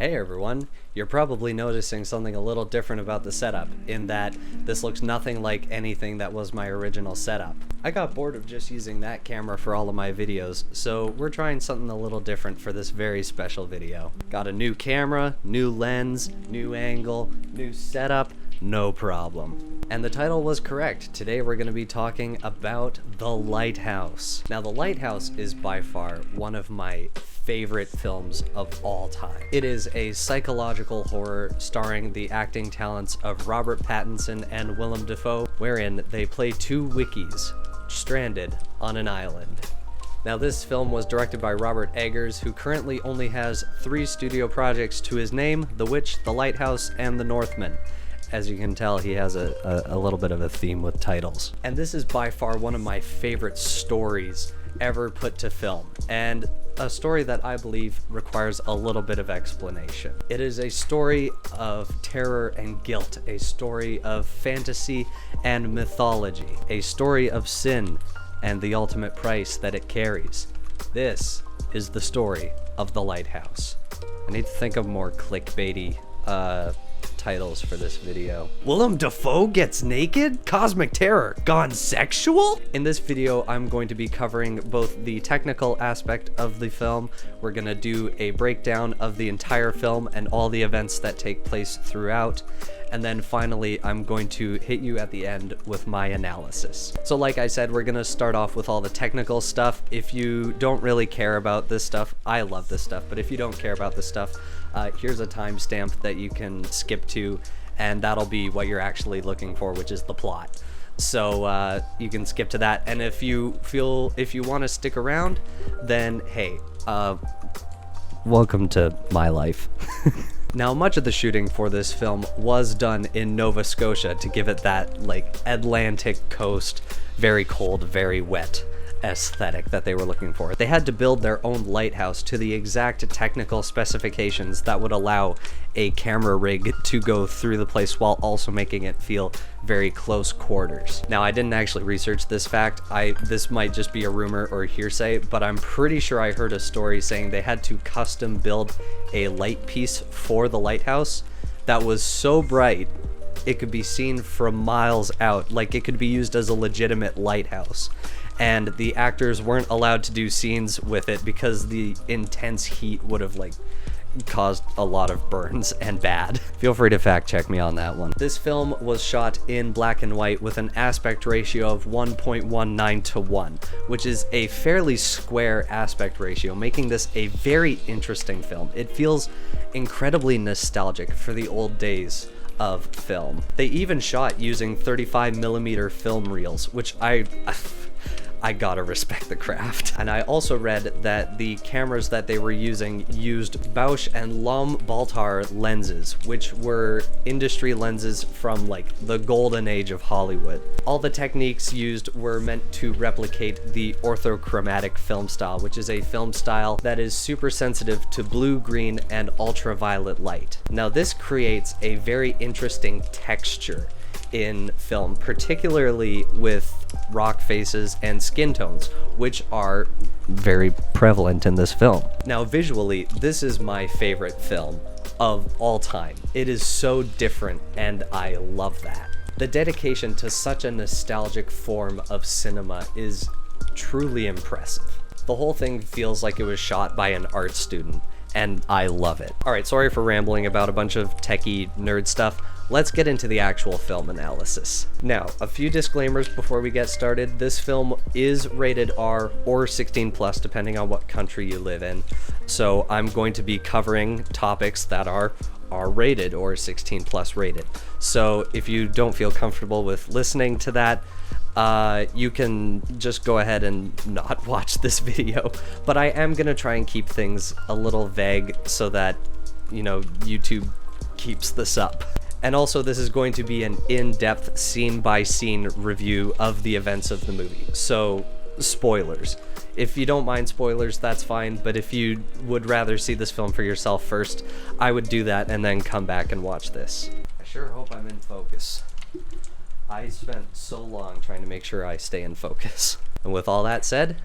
Hey everyone, you're probably noticing something a little different about the setup, in that this looks nothing like anything that was my original setup. I got bored of just using that camera for all of my videos, so we're trying something a little different for this very special video. Got a new camera, new lens, new angle, new setup, no problem. And the title was correct. Today we're going to be talking about The Lighthouse. Now, The Lighthouse is by far one of my favorite films of all time. It is a psychological horror starring the acting talents of Robert Pattinson and Willem Dafoe, wherein they play two wickies stranded on an island. Now, this film was directed by Robert Eggers, who currently only has 3 studio projects to his name: The Witch, The Lighthouse, and The Northman. As you can tell, he has a little bit of a theme with titles. And this is by far one of my favorite stories ever put to film, and a story that I believe requires a little bit of explanation. It is a story of terror and guilt, a story of fantasy and mythology, a story of sin and the ultimate price that it carries. This is the story of The Lighthouse. I need to think of more clickbaity titles for this video. Willem Dafoe gets naked? Cosmic terror gone sexual? In this video, I'm going to be covering both the technical aspect of the film. We're gonna do a breakdown of the entire film and all the events that take place throughout. And then finally, I'm going to hit you at the end with my analysis. So like I said, we're gonna start off with all the technical stuff. If you don't really care about this stuff, I love this stuff, but if you don't care about this stuff, here's a timestamp that you can skip to, and that'll be what you're actually looking for, which is the plot. So you can skip to that, and if you want to stick around, then hey, welcome to my life. Now, much of the shooting for this film was done in Nova Scotia to give it that, like, Atlantic coast, very cold, very wet aesthetic that they were looking for. They had to build their own lighthouse to the exact technical specifications that would allow a camera rig to go through the place while also making it feel very close quarters. Now, I didn't actually research this fact. This might just be a rumor or hearsay, but I'm pretty sure I heard a story saying they had to custom build a light piece for the lighthouse that was so bright it could be seen from miles out, like it could be used as a legitimate lighthouse. And the actors weren't allowed to do scenes with it because the intense heat would have caused a lot of burns and bad. Feel free to fact check me on that one. This film was shot in black and white with an aspect ratio of 1.19 to 1, which is a fairly square aspect ratio, making this a very interesting film. It feels incredibly nostalgic for the old days of film. They even shot using 35mm film reels, which I gotta respect the craft. And I also read that the cameras that they were using used Bausch and Lomb Baltar lenses, which were industry lenses from the golden age of Hollywood. All the techniques used were meant to replicate the orthochromatic film style, which is a film style that is super sensitive to blue, green, and ultraviolet light. Now, this creates a very interesting texture in film, particularly with rock faces and skin tones, which are very prevalent in this film. Now, visually, this is my favorite film of all time. It is so different, and I love that. The dedication to such a nostalgic form of cinema is truly impressive. The whole thing feels like it was shot by an art student, and I love it. Alright, sorry for rambling about a bunch of techie nerd stuff. Let's get into the actual film analysis. Now, a few disclaimers before we get started. This film is rated R or 16+, depending on what country you live in. So I'm going to be covering topics that are R-rated or 16+ rated. So if you don't feel comfortable with listening to that, you can just go ahead and not watch this video. But I am gonna try and keep things a little vague so that, YouTube keeps this up. And also, this is going to be an in-depth, scene-by-scene review of the events of the movie. So, spoilers. If you don't mind spoilers, that's fine, but if you would rather see this film for yourself first, I would do that and then come back and watch this. I sure hope I'm in focus. I spent so long trying to make sure I stay in focus. And with all that said,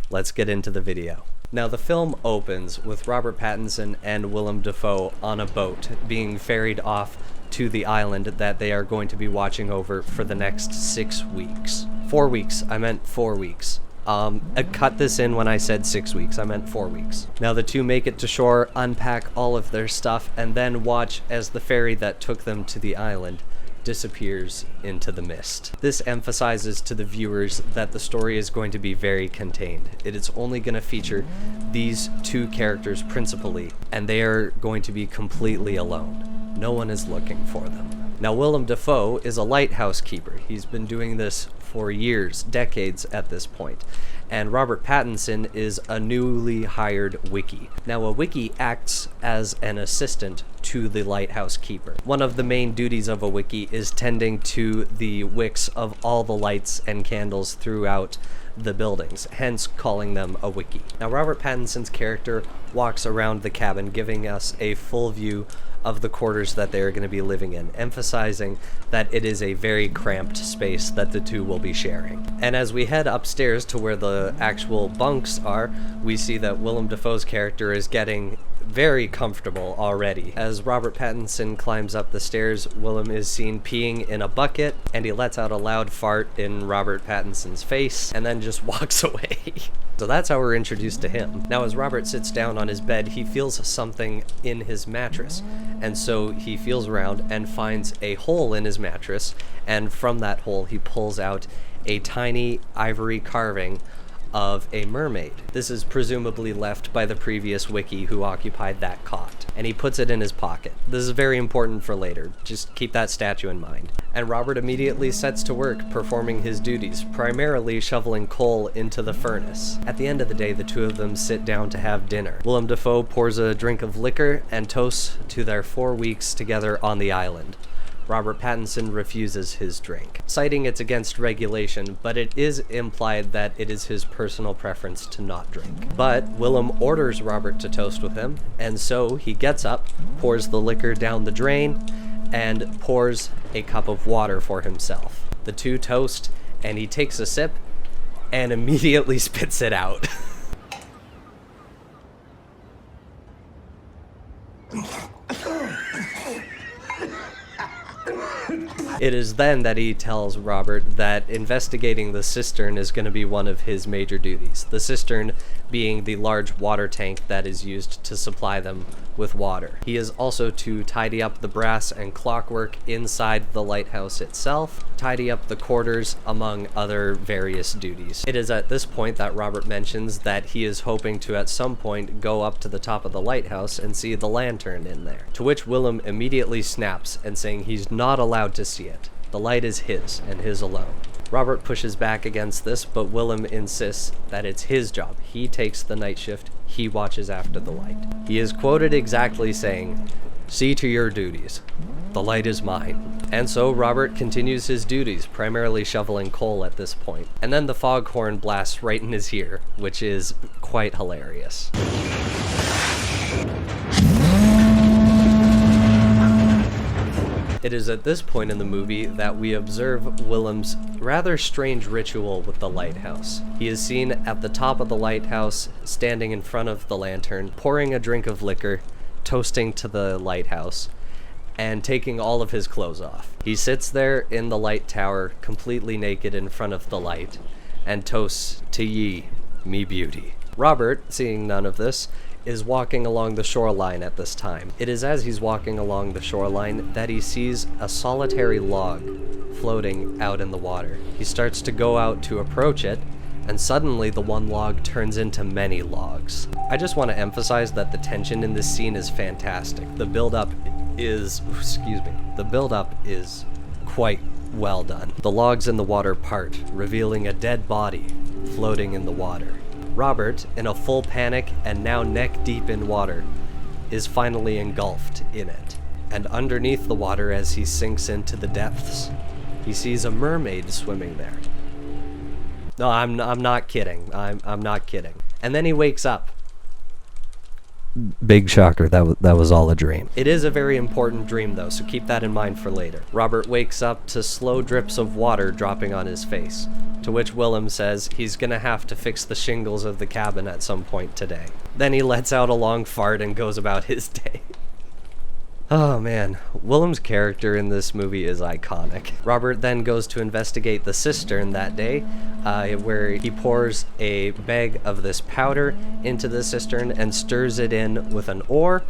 let's get into the video. Now, the film opens with Robert Pattinson and Willem Dafoe on a boat being ferried off to the island that they are going to be watching over for the next 6 weeks. 4 weeks. I meant 4 weeks. I cut this in when I said 6 weeks. I meant 4 weeks. Now, the two make it to shore, unpack all of their stuff, and then watch as the ferry that took them to the island disappears into the mist. This emphasizes to the viewers that the story is going to be very contained. It is only going to feature these two characters principally, and they are going to be completely alone. No one is looking for them. Now, Willem Dafoe is a lighthouse keeper. He's been doing this for years, decades at this point. And Robert Pattinson is a newly hired wickie. Now, a wickie acts as an assistant to the lighthouse keeper. One of the main duties of a wickie is tending to the wicks of all the lights and candles throughout the buildings, hence calling them a wickie. Now, Robert Pattinson's character walks around the cabin, giving us a full view of the quarters that they are going to be living in, emphasizing that it is a very cramped space that the two will be sharing. And as we head upstairs to where the actual bunks are, we see that Willem Dafoe's character is getting very comfortable already. As Robert Pattinson climbs up the stairs, Willem is seen peeing in a bucket, and he lets out a loud fart in Robert Pattinson's face, and then just walks away. So that's how we're introduced to him. Now, as Robert sits down on his bed, he feels something in his mattress, and so he feels around and finds a hole in his mattress, and from that hole he pulls out a tiny ivory carving of a mermaid. This is presumably left by the previous wickie who occupied that cot, and he puts it in his pocket. This is very important for later. Just keep that statue in mind. And Robert immediately sets to work performing his duties, primarily shoveling coal into the furnace. At the end of the day, the two of them sit down to have dinner. Willem Dafoe pours a drink of liquor and toasts to their 4 weeks together on the island. Robert Pattinson refuses his drink, citing it's against regulation, but it is implied that it is his personal preference to not drink. But Willem orders Robert to toast with him, and so he gets up, pours the liquor down the drain, and pours a cup of water for himself. The two toast, and he takes a sip, and immediately spits it out. It is then that he tells Robert that investigating the cistern is going to be one of his major duties. The cistern being the large water tank that is used to supply them with water. He is also to tidy up the brass and clockwork inside the lighthouse itself, tidy up the quarters, among other various duties. It is at this point that Robert mentions that he is hoping to at some point go up to the top of the lighthouse and see the lantern in there, to which Willem immediately snaps and saying he's not allowed to see it. The light is his, and his alone. Robert pushes back against this, but Willem insists that it's his job. He takes the night shift, he watches after the light. He is quoted exactly saying, "See to your duties. The light is mine." And so Robert continues his duties, primarily shoveling coal at this point. And then the foghorn blasts right in his ear, which is quite hilarious. It is at this point in the movie that we observe Willem's rather strange ritual with the lighthouse. He is seen at the top of the lighthouse, standing in front of the lantern, pouring a drink of liquor, toasting to the lighthouse, and taking all of his clothes off. He sits there in the light tower, completely naked in front of the light, and toasts to ye, me beauty. Robert, seeing none of this, is walking along the shoreline at this time. It is as he's walking along the shoreline that he sees a solitary log floating out in the water. He starts to go out to approach it, and suddenly the one log turns into many logs. I just want to emphasize that the tension in this scene is fantastic. The build-up is quite well done. The logs in the water part, revealing a dead body floating in the water. Robert, in a full panic and now neck deep in water, is finally engulfed in it. And underneath the water, as he sinks into the depths, he sees a mermaid swimming there. No, I'm not kidding. I'm not kidding. And then he wakes up. Big shocker, that was all a dream. It is a very important dream though, so keep that in mind for later. Robert wakes up to slow drips of water dropping on his face. to which Willem says he's gonna have to fix the shingles of the cabin at some point today. Then he lets out a long fart and goes about his day. Oh man, Willem's character in this movie is iconic. Robert then goes to investigate the cistern that day, where he pours a bag of this powder into the cistern and stirs it in with an oar.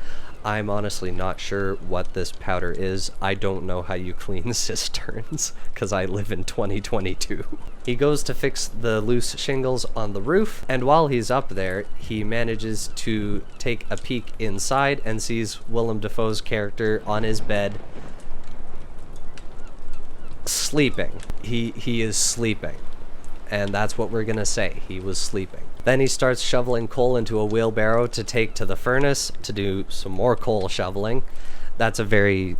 I'm honestly not sure what this powder is. I don't know how you clean cisterns, because I live in 2022. He goes to fix the loose shingles on the roof, and while he's up there, he manages to take a peek inside and sees Willem Dafoe's character on his bed, sleeping. He is sleeping, and that's what we're gonna say. He was sleeping. Then he starts shoveling coal into a wheelbarrow to take to the furnace to do some more coal shoveling. That's a very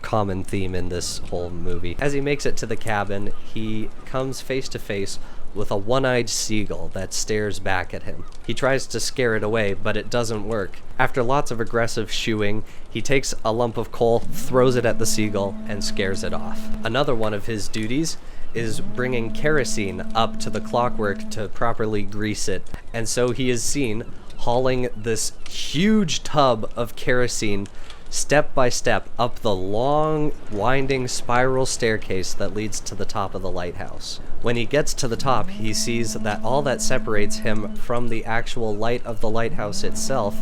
common theme in this whole movie. As he makes it to the cabin, he comes face to face with a one-eyed seagull that stares back at him. He tries to scare it away, but it doesn't work. After lots of aggressive shooing, he takes a lump of coal, throws it at the seagull, and scares it off. Another one of his duties is bringing kerosene up to the clockwork to properly grease it, and so he is seen hauling this huge tub of kerosene step by step up the long, winding spiral staircase that leads to the top of the lighthouse. When he gets to the top, he sees that all that separates him from the actual light of the lighthouse itself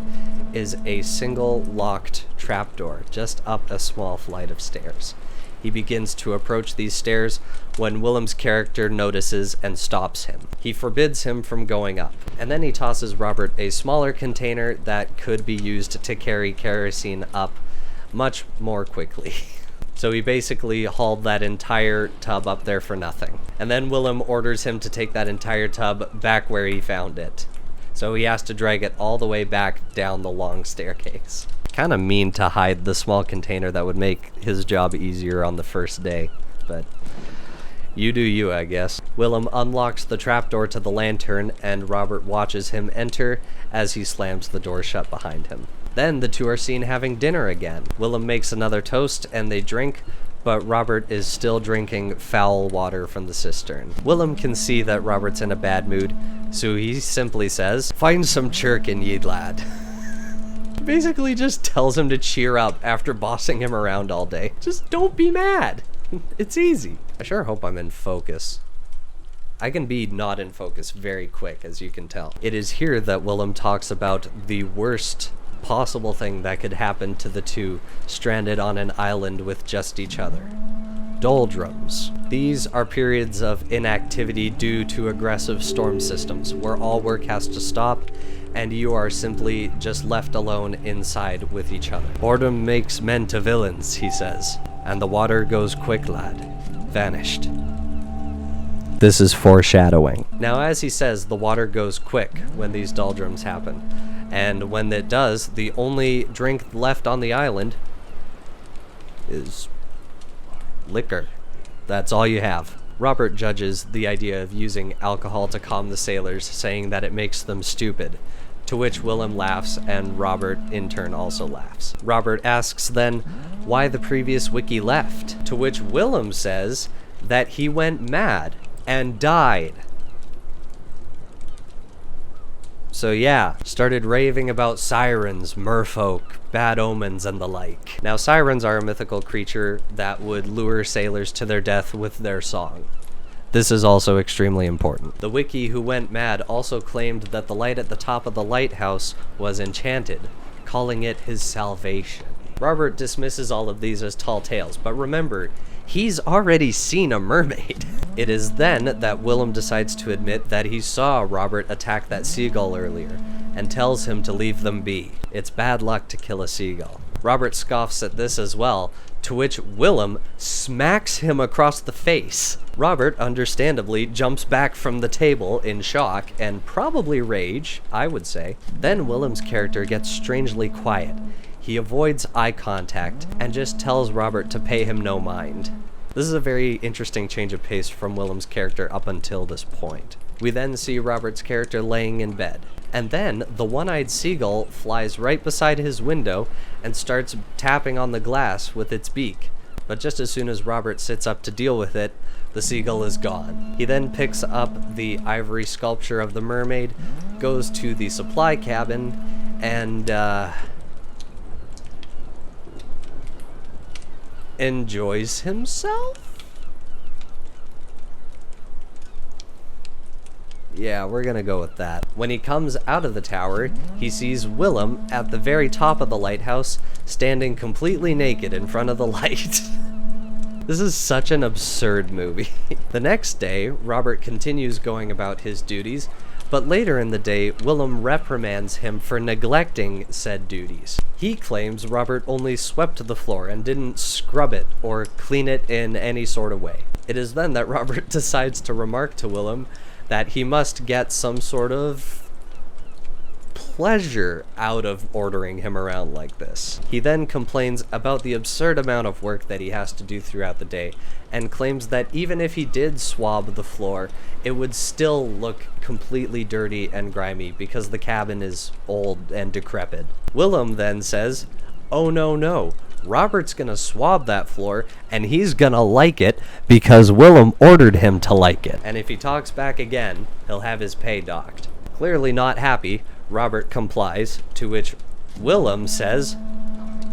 is a single locked trapdoor just up a small flight of stairs. He begins to approach these stairs when Willem's character notices and stops him. He forbids him from going up, and then he tosses Robert a smaller container that could be used to carry kerosene up much more quickly. So he basically hauled that entire tub up there for nothing. And then Willem orders him to take that entire tub back where he found it. So he has to drag it all the way back down the long staircase. Kind of mean to hide the small container that would make his job easier on the first day, but you do you, I guess. Willem unlocks the trapdoor to the lantern, and Robert watches him enter as he slams the door shut behind him. Then the two are seen having dinner again. Willem makes another toast and they drink, but Robert is still drinking foul water from the cistern. Willem can see that Robert's in a bad mood, so he simply says, "Find some chirkin, ye lad." Basically just tells him to cheer up after bossing him around all day. Just don't be mad. It's easy. I sure hope I'm in focus. I can be not in focus very quick, as you can tell. It is here that Willem talks about the worst possible thing that could happen to the two stranded on an island with just each other. Doldrums. These are periods of inactivity due to aggressive storm systems, where all work has to stop and you are simply just left alone inside with each other. "Boredom makes men to villains," he says, "and the water goes quick, lad." Vanished. This is foreshadowing. Now, as he says, the water goes quick when these doldrums happen, and when it does, the only drink left on the island is liquor. That's all you have. Robert judges the idea of using alcohol to calm the sailors, saying that it makes them stupid, to which Willem laughs and Robert in turn also laughs. Robert asks then why the previous wiki left, to which Willem says that he went mad and died. So yeah, started raving about sirens, merfolk, bad omens, and the like. Now, sirens are a mythical creature that would lure sailors to their death with their song. This is also extremely important. The wiki who went mad also claimed that the light at the top of the lighthouse was enchanted, calling it his salvation. Robert dismisses all of these as tall tales, but remember, he's already seen a mermaid. It is then that Willem decides to admit that he saw Robert attack that seagull earlier, and tells him to leave them be. It's bad luck to kill a seagull. Robert scoffs at this as well, to which Willem smacks him across the face. Robert, understandably, jumps back from the table in shock and probably rage, I would say. Then Willem's character gets strangely quiet. He avoids eye contact and just tells Robert to pay him no mind. This is a very interesting change of pace from Willem's character up until this point. We then see Robert's character laying in bed. And then the one-eyed seagull flies right beside his window and starts tapping on the glass with its beak. But just as soon as Robert sits up to deal with it, the seagull is gone. He then picks up the ivory sculpture of the mermaid, goes to the supply cabin, and enjoys himself? Yeah, we're gonna go with that. When he comes out of the tower, he sees Willem at the very top of the lighthouse, standing completely naked in front of the light. This is such an absurd movie. The next day, Robert continues going about his duties, but later in the day, Willem reprimands him for neglecting said duties. He claims Robert only swept the floor and didn't scrub it or clean it in any sort of way. It is then that Robert decides to remark to Willem that he must get some sort of pleasure out of ordering him around like this. He then complains about the absurd amount of work that he has to do throughout the day, and claims that even if he did swab the floor, it would still look completely dirty and grimy because the cabin is old and decrepit. Willem then says, "Oh no, Robert's gonna swab that floor, and he's gonna like it because Willem ordered him to like it. And if he talks back again, he'll have his pay docked." Clearly not happy, Robert complies, to which Willem says,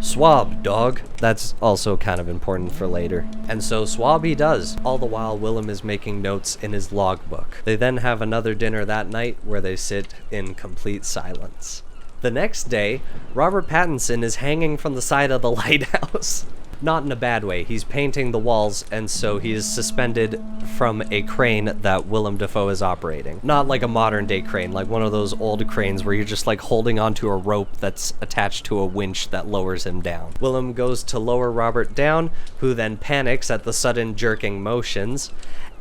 "Swab, dog." That's also kind of important for later. And so swab he does, all the while Willem is making notes in his logbook. They then have another dinner that night where they sit in complete silence. The next day, Robert Pattinson is hanging from the side of the lighthouse. Not in a bad way, he's painting the walls, and so he is suspended from a crane that Willem Dafoe is operating. Not like a modern day crane, like one of those old cranes where you're just like holding onto a rope that's attached to a winch that lowers him down. Willem goes to lower Robert down, who then panics at the sudden jerking motions,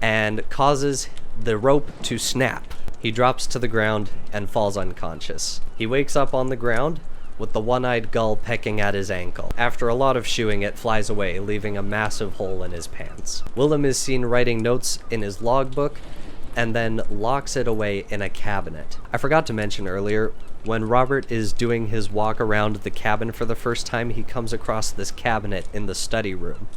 and causes the rope to snap. He drops to the ground and falls unconscious. He wakes up on the ground with the one-eyed gull pecking at his ankle. After a lot of shooing, it flies away, leaving a massive hole in his pants. Willem is seen writing notes in his logbook and then locks it away in a cabinet. I forgot to mention earlier, when Robert is doing his walk around the cabin for the first time, he comes across this cabinet in the study room,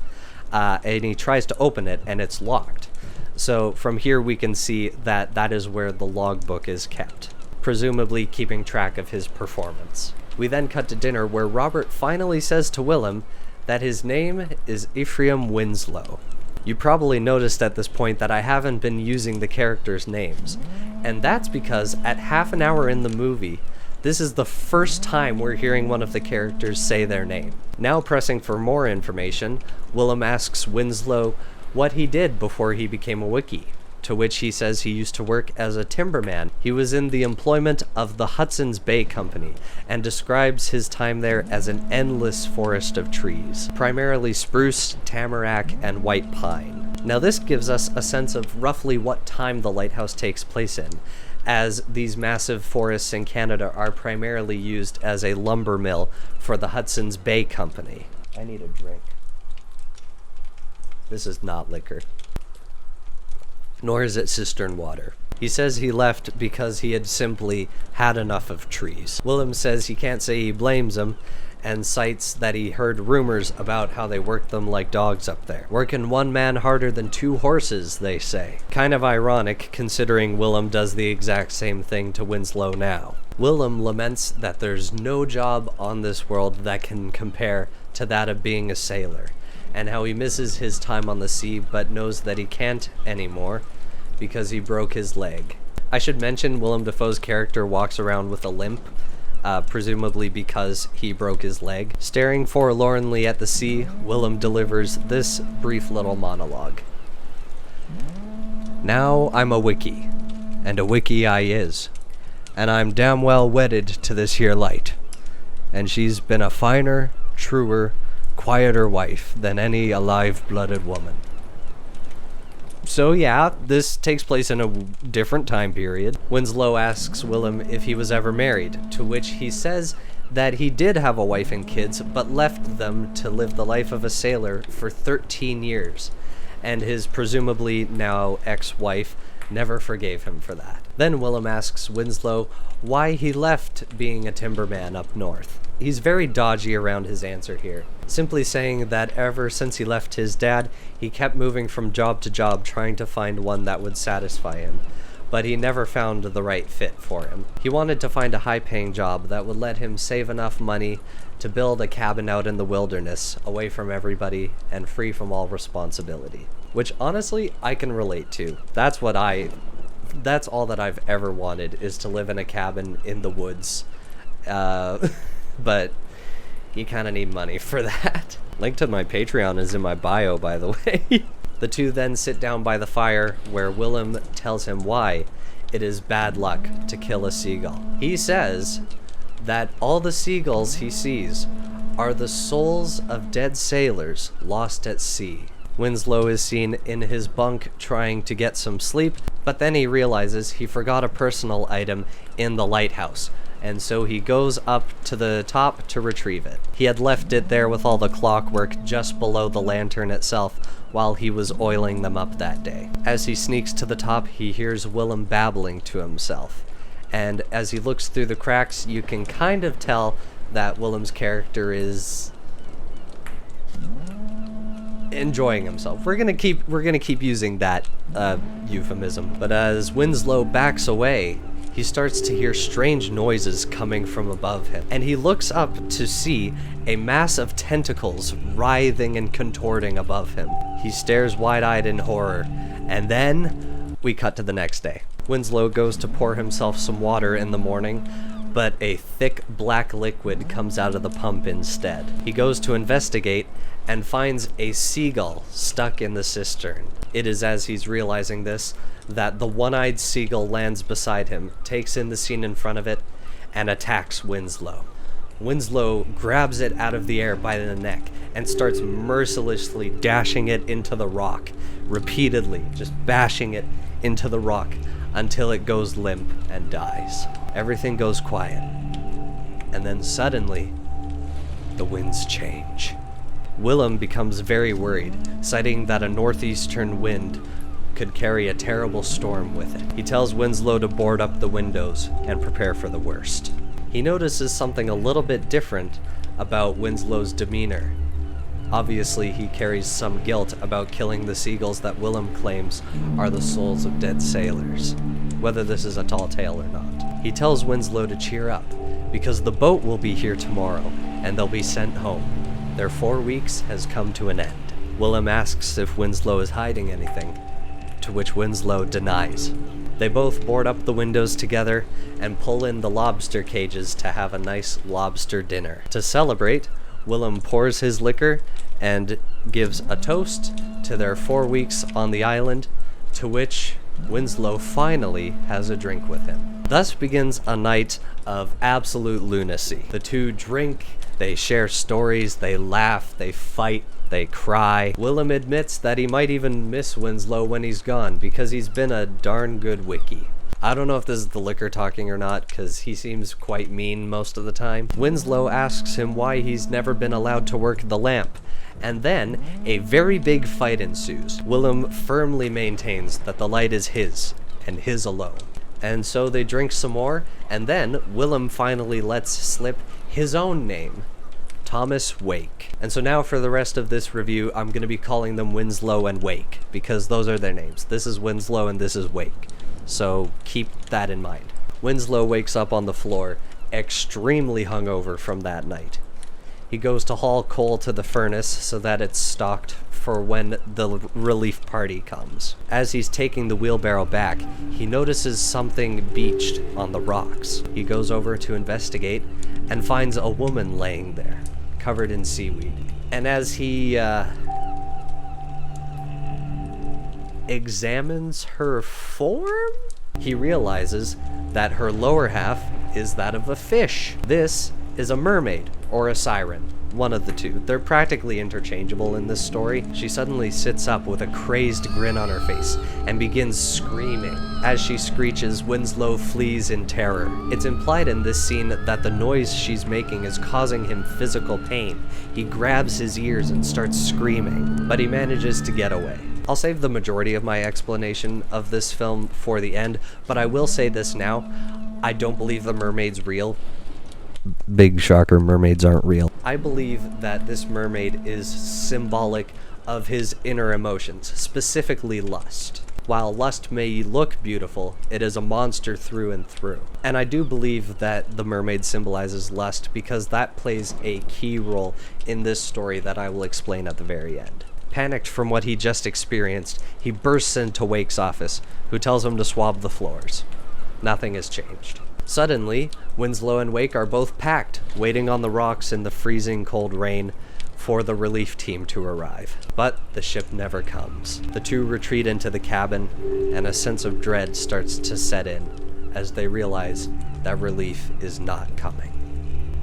and he tries to open it and it's locked. So from here we can see that that is where the logbook is kept, presumably keeping track of his performance. We then cut to dinner where Robert finally says to Willem that his name is Ephraim Winslow. You probably noticed at this point that I haven't been using the characters' names, and that's because at half an hour in the movie, this is the first time we're hearing one of the characters say their name. Now pressing for more information, Willem asks Winslow what he did before he became a Wickie, to which he says he used to work as a timberman. He was in the employment of the Hudson's Bay Company, and describes his time there as an endless forest of trees, primarily spruce, tamarack, and white pine. Now this gives us a sense of roughly what time the lighthouse takes place in, as these massive forests in Canada are primarily used as a lumber mill for the Hudson's Bay Company. I need a drink. This is not liquor. Nor is it cistern water. He says he left because he had simply had enough of trees. Willem says he can't say he blames them, and cites that he heard rumors about how they worked them like dogs up there. Working one man harder than two horses, they say. Kind of ironic, considering Willem does the exact same thing to Winslow now. Willem laments that there's no job on this world that can compare to that of being a sailor, and how he misses his time on the sea but knows that he can't anymore because he broke his leg. I should mention Willem Dafoe's character walks around with a limp, presumably because he broke his leg. Staring forlornly at the sea, Willem delivers this brief little monologue. "Now I'm a Wickie, and a Wickie I is, and I'm damn well wedded to this here light, and she's been a finer, truer, quieter wife than any alive-blooded woman." So yeah, this takes place in a different time period. Winslow asks Willem if he was ever married, to which he says that he did have a wife and kids, but left them to live the life of a sailor for 13 years, and his presumably now ex-wife never forgave him for that. Then Willem asks Winslow why he left being a timberman up north. he's very dodgy around his answer here, simply saying that ever since he left his dad, he kept moving from job to job trying to find one that would satisfy him, but he never found the right fit for him. He wanted to find a high-paying job that would let him save enough money to build a cabin out in the wilderness, away from everybody and free from all responsibility. Which honestly, I can relate to. That's all that I've ever wanted, is to live in a cabin in the woods. But you kind of need money for that. Link to my Patreon is in my bio, by the way. The two then sit down by the fire, where Willem tells him why it is bad luck to kill a seagull. He says that all the seagulls he sees are the souls of dead sailors lost at sea. Winslow is seen in his bunk trying to get some sleep, but then he realizes he forgot a personal item in the lighthouse, and so he goes up to the top to retrieve it. He had left it there with all the clockwork just below the lantern itself while he was oiling them up that day. As he sneaks to the top, he hears Willem babbling to himself, and as he looks through the cracks, you can kind of tell that Willem's character is enjoying himself. We're gonna keep using that euphemism. But as Winslow backs away, he starts to hear strange noises coming from above him, and he looks up to see a mass of tentacles writhing and contorting above him. He stares wide-eyed in horror, and then we cut to the next day. Winslow goes to pour himself some water in the morning, but a thick black liquid comes out of the pump instead. He goes to investigate and finds a seagull stuck in the cistern. It is as he's realizing this that the one-eyed seagull lands beside him, takes in the scene in front of it, and attacks Winslow. Winslow grabs it out of the air by the neck and starts mercilessly dashing it into the rock, repeatedly, just bashing it into the rock until it goes limp and dies. Everything goes quiet, and then suddenly, the winds change. Willem becomes very worried, citing that a northeastern wind could carry a terrible storm with it. He tells Winslow to board up the windows and prepare for the worst. He notices something a little bit different about Winslow's demeanor. Obviously, he carries some guilt about killing the seagulls that Willem claims are the souls of dead sailors, whether this is a tall tale or not. He tells Winslow to cheer up, because the boat will be here tomorrow, and they'll be sent home. Their 4 weeks has come to an end. Willem asks if Winslow is hiding anything, to which Winslow denies. They both board up the windows together and pull in the lobster cages to have a nice lobster dinner. To celebrate, Willem pours his liquor and gives a toast to their 4 weeks on the island, to which Winslow finally has a drink with him. Thus begins a night of absolute lunacy. The two drink, they share stories, they laugh, they fight, they cry. Willem admits that he might even miss Winslow when he's gone, because he's been a darn good wickie. I don't know if this is the liquor talking or not, because he seems quite mean most of the time. Winslow asks him why he's never been allowed to work the lamp, and then a very big fight ensues. Willem firmly maintains that the light is his, and his alone. And so they drink some more, and then Willem finally lets slip his own name, Thomas Wake. And so now for the rest of this review, I'm going to be calling them Winslow and Wake, because those are their names. This is Winslow and this is Wake. So keep that in mind. Winslow wakes up on the floor, extremely hungover from that night. He goes to haul coal to the furnace so that it's stocked for when the relief party comes. As he's taking the wheelbarrow back, he notices something beached on the rocks. He goes over to investigate and finds a woman laying there, covered in seaweed. And as he examines her form, he realizes that her lower half is that of a fish. This is a mermaid or a siren, one of the two. They're practically interchangeable in this story. She suddenly sits up with a crazed grin on her face and begins screaming. As she screeches, Winslow flees in terror. It's implied in this scene that the noise she's making is causing him physical pain. He grabs his ears and starts screaming, but he manages to get away. I'll save the majority of my explanation of this film for the end, but I will say this now. I don't believe the mermaid's real. big shocker, mermaids aren't real. I believe that this mermaid is symbolic of his inner emotions, specifically lust. While lust may look beautiful, it is a monster through and through. And I do believe that the mermaid symbolizes lust because that plays a key role in this story that I will explain at the very end. Panicked from what he just experienced, he bursts into Wake's office, who tells him to swab the floors. Nothing has changed. Suddenly, Winslow and Wake are both packed, waiting on the rocks in the freezing cold rain for the relief team to arrive. But the ship never comes. The two retreat into the cabin, and a sense of dread starts to set in as they realize that relief is not coming.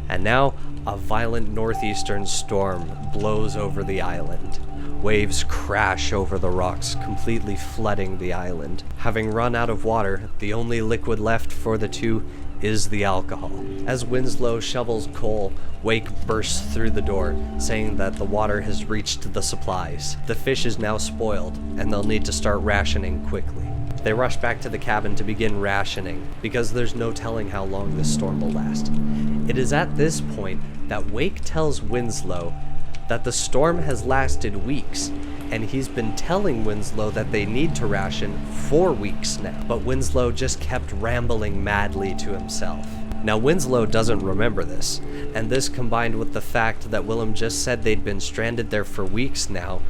And now, a violent northeastern storm blows over the island. Waves crash over the rocks, completely flooding the island. Having run out of water, the only liquid left for the two is the alcohol. As Winslow shovels coal, Wake bursts through the door, saying that the water has reached the supplies. The fish is now spoiled, and they'll need to start rationing quickly. They rush back to the cabin to begin rationing, because there's no telling how long this storm will last. It is at this point that Wake tells Winslow that the storm has lasted weeks, and he's been telling Winslow that they need to ration for weeks now. But Winslow just kept rambling madly to himself. Now Winslow doesn't remember this, and this combined with the fact that Willem just said they'd been stranded there for weeks now,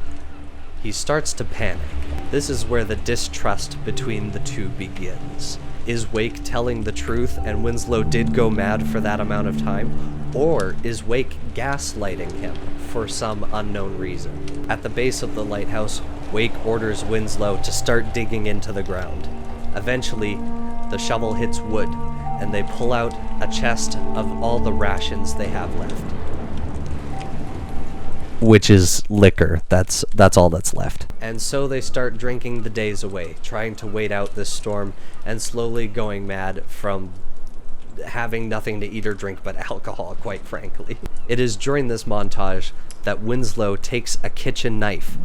he starts to panic. This is where the distrust between the two begins. Is Wake telling the truth and Winslow did go mad for that amount of time? Or is Wake gaslighting him for some unknown reason? At the base of the lighthouse, Wake orders Winslow to start digging into the ground. Eventually, the shovel hits wood, and they pull out a chest of all the rations they have left. Which is liquor. That's all that's left. And so they start drinking the days away, trying to wait out this storm, and slowly going mad from having nothing to eat or drink but alcohol, quite frankly. It is during this montage that Winslow takes a kitchen knife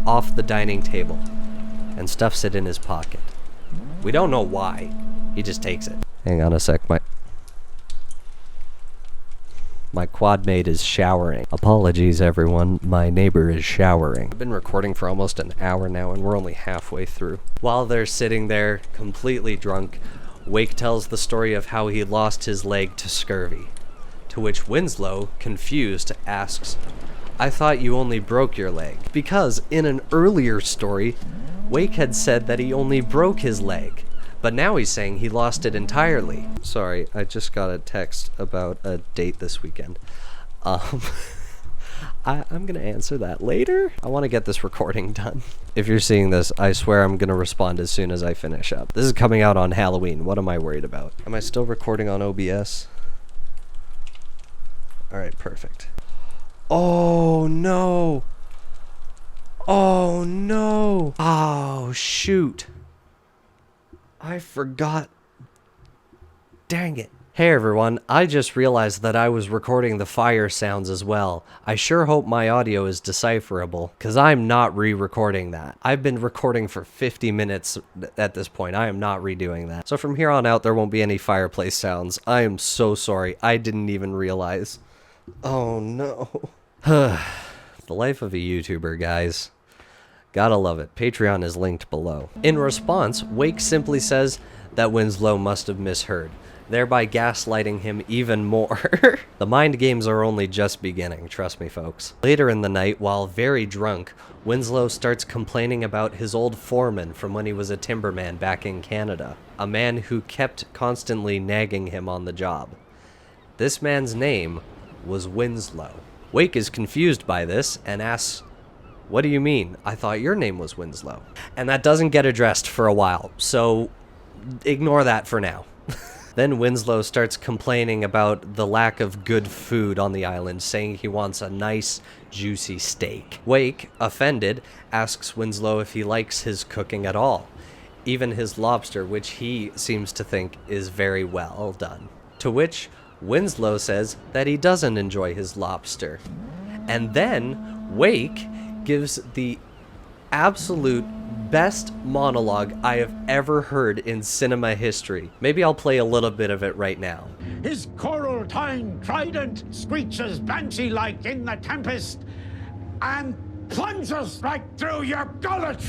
off the dining table and stuffs it in his pocket. We don't know why. He just takes it. Hang on a sec, my quad mate is showering. Apologies, everyone. My neighbor is showering. I've been recording for almost an hour now, and we're only halfway through. While they're sitting there, completely drunk, Wake tells the story of how he lost his leg to scurvy. To which Winslow, confused, asks, "I thought you only broke your leg." Because in an earlier story, Wake had said that he only broke his leg. But now he's saying he lost it entirely. Sorry, I just got a text about a date this weekend. I'm gonna answer that later. I want to get this recording done. If you're seeing this, I swear I'm gonna respond as soon as I finish up. This is coming out on Halloween. What am I worried about? Am I still recording on OBS? Alright, perfect. Oh no! Oh no! Oh shoot! I forgot. Dang it. Hey everyone, I just realized that I was recording the fire sounds as well. I sure hope my audio is decipherable, because I'm not re-recording that. I've been recording for 50 minutes at this point. I am not redoing that. So from here on out, there won't be any fireplace sounds. I am so sorry. I didn't even realize. Oh no. The life of a YouTuber, guys. Gotta love it. Patreon is linked below. In response, Wake simply says that Winslow must have misheard, thereby gaslighting him even more. The mind games are only just beginning, trust me folks. Later in the night, while very drunk, Winslow starts complaining about his old foreman from when he was a timberman back in Canada, a man who kept constantly nagging him on the job. This man's name was Winslow. Wake is confused by this and asks, "What do you mean? I thought your name was Winslow." And that doesn't get addressed for a while, so ignore that for now. Then Winslow starts complaining about the lack of good food on the island, saying he wants a nice, juicy steak. Wake, offended, asks Winslow if he likes his cooking at all, even his lobster, which he seems to think is very well done. To which Winslow says that he doesn't enjoy his lobster. And then Wake gives the absolute best monologue I have ever heard in cinema history. Maybe I'll play a little bit of it right now. His coral Valentine trident screeches banshee-like in the tempest and plunges right through your gullet.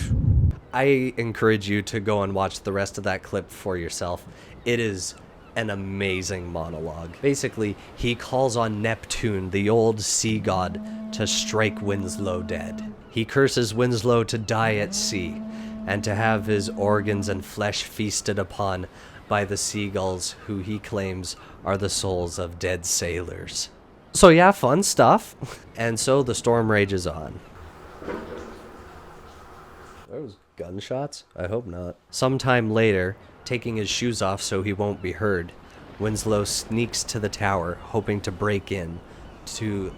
I encourage you to go and watch the rest of that clip for yourself. It is an amazing monologue. Basically, he calls on Neptune, the old sea god, to strike Winslow dead. He curses Winslow to die at sea, and to have his organs and flesh feasted upon by the seagulls who he claims are the souls of dead sailors. So yeah, fun stuff. And so the storm rages on. Those gunshots? I hope not. Sometime later, taking his shoes off so he won't be heard, Winslow sneaks to the tower, hoping to break into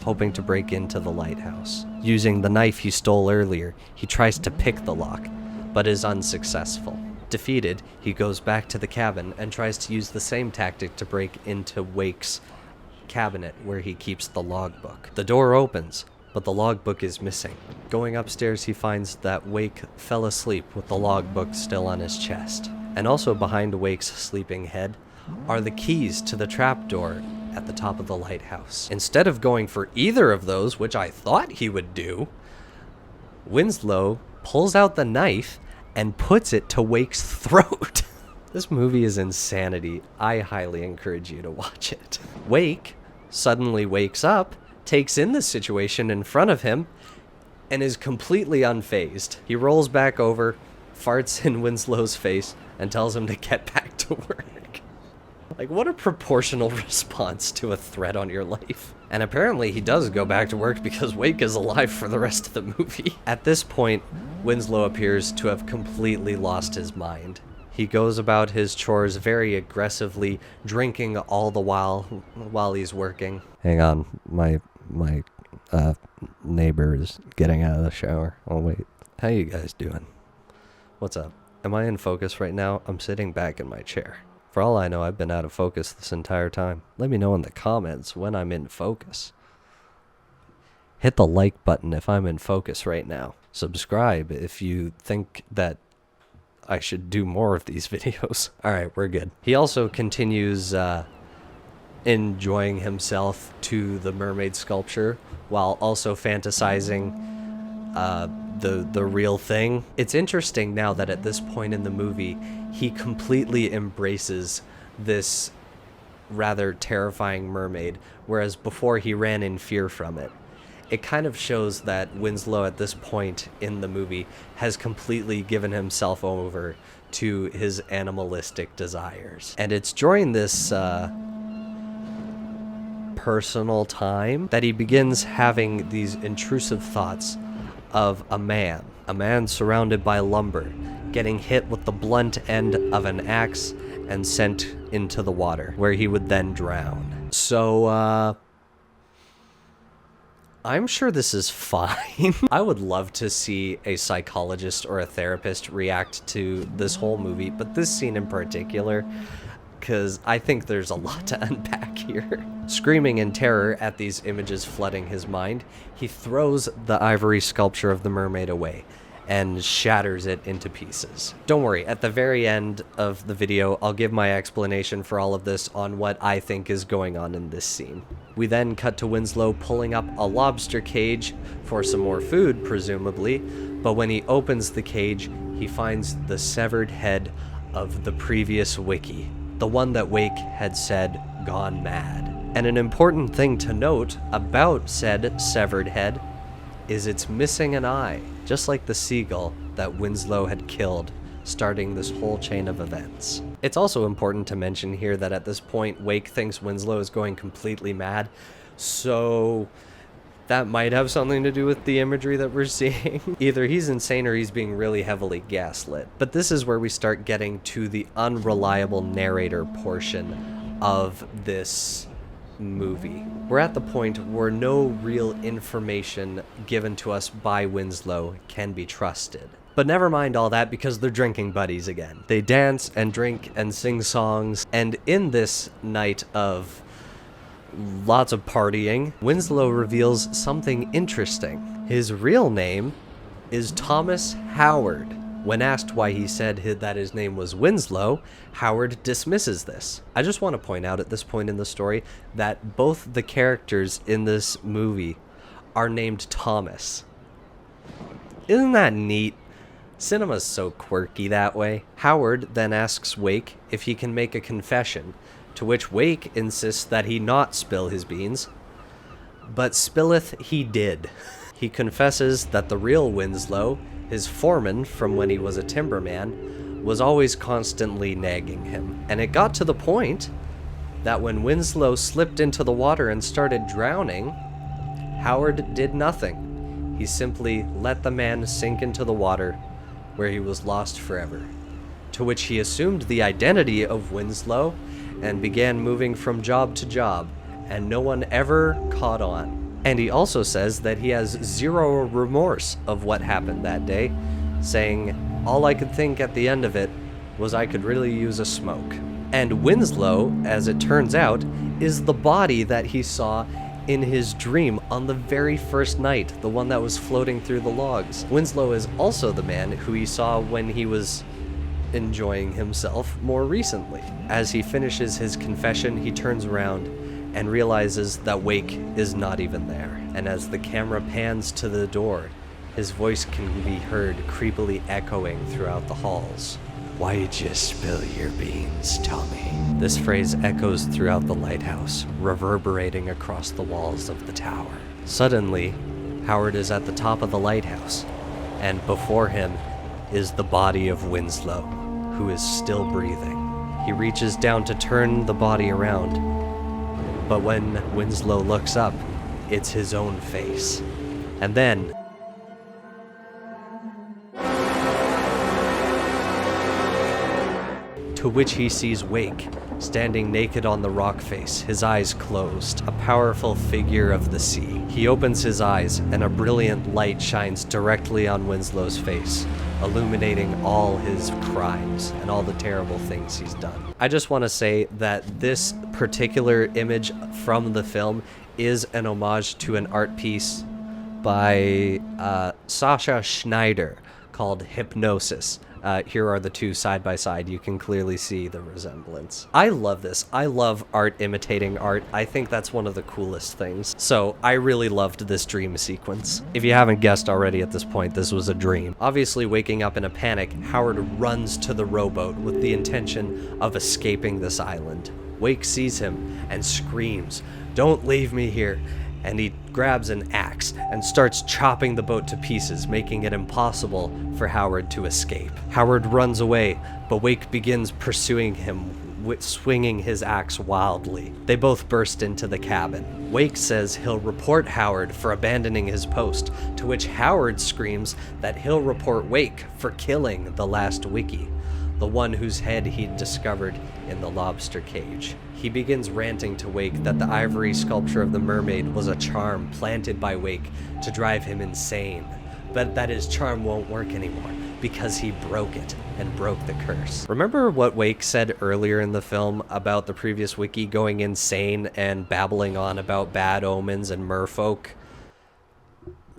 the lighthouse. Using the knife he stole earlier, he tries to pick the lock, but is unsuccessful. Defeated, he goes back to the cabin and tries to use the same tactic to break into Wake's cabinet where he keeps the logbook. The door opens, but the logbook is missing. Going upstairs, he finds that Wake fell asleep with the logbook still on his chest. And also behind Wake's sleeping head are the keys to the trapdoor at the top of the lighthouse. Instead of going for either of those, which I thought he would do, Winslow pulls out the knife and puts it to Wake's throat. This movie is insanity. I highly encourage you to watch it. Wake suddenly wakes up, takes in the situation in front of him, and is completely unfazed. He rolls back over, farts in Winslow's face, and tells him to get back to work. Like, what a proportional response to a threat on your life. And apparently he does go back to work because Wake is alive for the rest of the movie. At this point, Winslow appears to have completely lost his mind. He goes about his chores very aggressively, drinking all the while he's working. Hang on, my neighbor is getting out of the shower. Oh wait, how you guys doing? What's up? Am I in focus right now? I'm sitting back in my chair. For all I know, I've been out of focus this entire time. Let me know in the comments when I'm in focus. Hit the like button if I'm in focus right now. Subscribe if you think that I should do more of these videos. Alright, we're good. He also continues enjoying himself to the mermaid sculpture while also fantasizing the real thing. It's interesting now that at this point in the movie, he completely embraces this rather terrifying mermaid, whereas before he ran in fear from it. It kind of shows that Winslow at this point in the movie has completely given himself over to his animalistic desires. And it's during this personal time that he begins having these intrusive thoughts of a man surrounded by lumber, getting hit with the blunt end of an axe and sent into the water, where he would then drown. So, I'm sure this is fine. I would love to see a psychologist or a therapist react to this whole movie, but this scene in particular, because I think there's a lot to unpack here. Screaming in terror at these images flooding his mind, he throws the ivory sculpture of the mermaid away and shatters it into pieces. Don't worry, at the very end of the video, I'll give my explanation for all of this on what I think is going on in this scene. We then cut to Winslow pulling up a lobster cage for some more food, presumably, but when he opens the cage, he finds the severed head of the previous Wiki, the one that Wake had said gone mad. And an important thing to note about said severed head is it's missing an eye, just like the seagull that Winslow had killed, starting this whole chain of events. It's also important to mention here that at this point, Wake thinks Winslow is going completely mad, so that might have something to do with the imagery that we're seeing. Either he's insane or he's being really heavily gaslit. But this is where we start getting to the unreliable narrator portion of this movie. We're at the point where no real information given to us by Winslow can be trusted. But never mind all that, because they're drinking buddies again. They dance and drink and sing songs, and in this night of lots of partying, Winslow reveals something interesting. His real name is Thomas Howard. When asked why he said that his name was Winslow, Howard dismisses this. I just want to point out at this point in the story that both the characters in this movie are named Thomas. Isn't that neat? Cinema's so quirky that way. Howard then asks Wake if he can make a confession, to which Wake insists that he not spill his beans. But spilleth he did. He confesses that the real Winslow, his foreman from when he was a timberman, was always constantly nagging him. And it got to the point that when Winslow slipped into the water and started drowning, Howard did nothing. He simply let the man sink into the water, where he was lost forever. To which he assumed the identity of Winslow and began moving from job to job, and no one ever caught on. And he also says that he has zero remorse of what happened that day, saying, "All I could think at the end of it was I could really use a smoke." And Winslow, as it turns out, is the body that he saw in his dream on the very first night, the one that was floating through the logs. Winslow is also the man who he saw when he was enjoying himself more recently. As he finishes his confession, he turns around and realizes that Wake is not even there. And as the camera pans to the door, his voice can be heard creepily echoing throughout the halls. "Why'd you spill your beans, Tommy?" This phrase echoes throughout the lighthouse, reverberating across the walls of the tower. Suddenly, Howard is at the top of the lighthouse, and before him is the body of Winslow, who is still breathing. He reaches down to turn the body around, but when Winslow looks up, it's his own face. And then, to which he sees Wake, standing naked on the rock face, his eyes closed, a powerful figure of the sea. He opens his eyes, and a brilliant light shines directly on Winslow's face, illuminating all his crimes and all the terrible things he's done. I just want to say that this particular image from the film is an homage to an art piece by Sasha Schneider called Hypnosis. Here are the two side by side. You can clearly see the resemblance. I love this. I love art imitating art. I think that's one of the coolest things. So I really loved this dream sequence. If you haven't guessed already at this point, this was a dream. Obviously, waking up in a panic, Howard runs to the rowboat with the intention of escaping this island. Wake sees him and screams, "Don't leave me here." And he grabs an axe and starts chopping the boat to pieces, making it impossible for Howard to escape. Howard runs away, but Wake begins pursuing him, swinging his axe wildly. They both burst into the cabin. Wake says he'll report Howard for abandoning his post, to which Howard screams that he'll report Wake for killing the last Wiki, the one whose head he'd discovered in the lobster cage. He begins ranting to Wake that the ivory sculpture of the mermaid was a charm planted by Wake to drive him insane, but that his charm won't work anymore because he broke it and broke the curse. Remember what Wake said earlier in the film about the previous Wiki going insane and babbling on about bad omens and merfolk?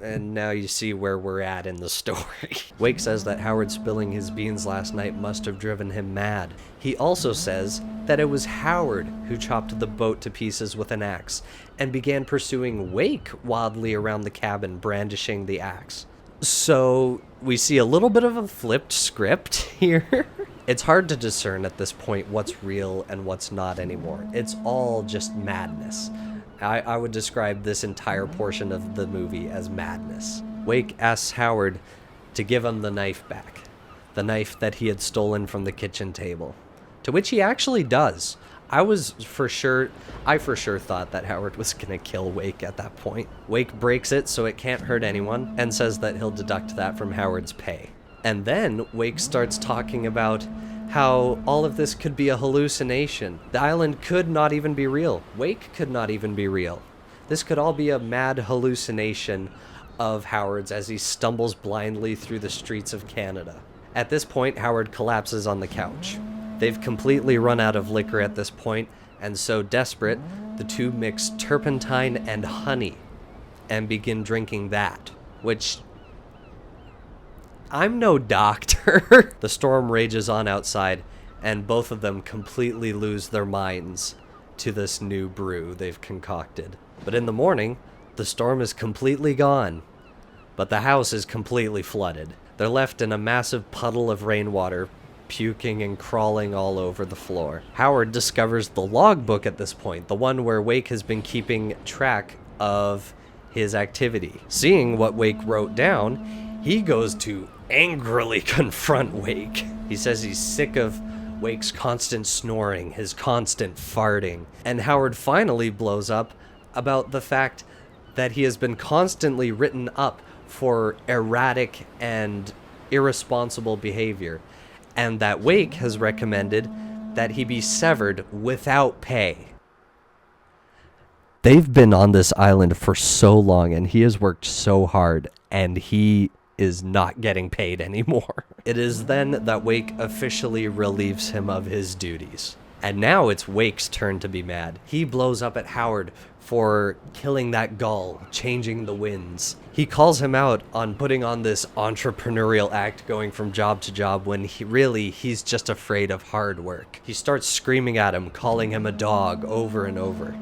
And now you see where we're at in the story. Wake says that Howard spilling his beans last night must have driven him mad. He also says that it was Howard who chopped the boat to pieces with an axe and began pursuing Wake wildly around the cabin, brandishing the axe. So we see a little bit of a flipped script here. It's hard to discern at this point what's real and what's not anymore. It's all just madness. I would describe this entire portion of the movie as madness. Wake asks Howard to give him the knife back, the knife that he had stolen from the kitchen table, to which he actually does. I for sure thought that Howard was gonna kill Wake at that point. Wake breaks it so it can't hurt anyone and says that he'll deduct that from Howard's pay. And then Wake starts talking about how all of this could be a hallucination. The island could not even be real. Wake could not even be real. This could all be a mad hallucination of Howard's as he stumbles blindly through the streets of Canada. At this point, Howard collapses on the couch. They've completely run out of liquor at this point, and so desperate, the two mix turpentine and honey and begin drinking that, which I'm no doctor. The storm rages on outside, and both of them completely lose their minds to this new brew they've concocted. But in the morning, the storm is completely gone, but the house is completely flooded. They're left in a massive puddle of rainwater, puking and crawling all over the floor. Howard discovers the logbook at this point, the one where Wake has been keeping track of his activity. Seeing what Wake wrote down, he goes to angrily confront Wake. He says he's sick of Wake's constant snoring, his constant farting, and Howard finally blows up about the fact that he has been constantly written up for erratic and irresponsible behavior, and that Wake has recommended that he be severed without pay. They've been on this island for so long, and he has worked so hard, and he is not getting paid anymore. It is then that Wake officially relieves him of his duties. And now it's Wake's turn to be mad. He blows up at Howard for killing that gull, changing the winds. He calls him out on putting on this entrepreneurial act, going from job to job, when he's just afraid of hard work. He starts screaming at him, calling him a dog over and over.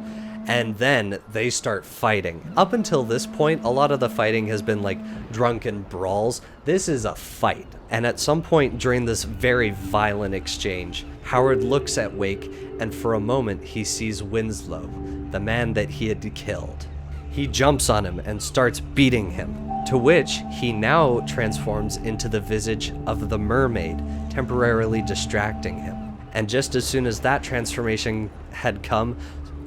And then they start fighting. Up until this point, a lot of the fighting has been like drunken brawls. This is a fight. And at some point during this very violent exchange, Howard looks at Wake, and for a moment he sees Winslow, the man that he had killed. He jumps on him and starts beating him, to which he now transforms into the visage of the mermaid, temporarily distracting him. And just as soon as that transformation had come,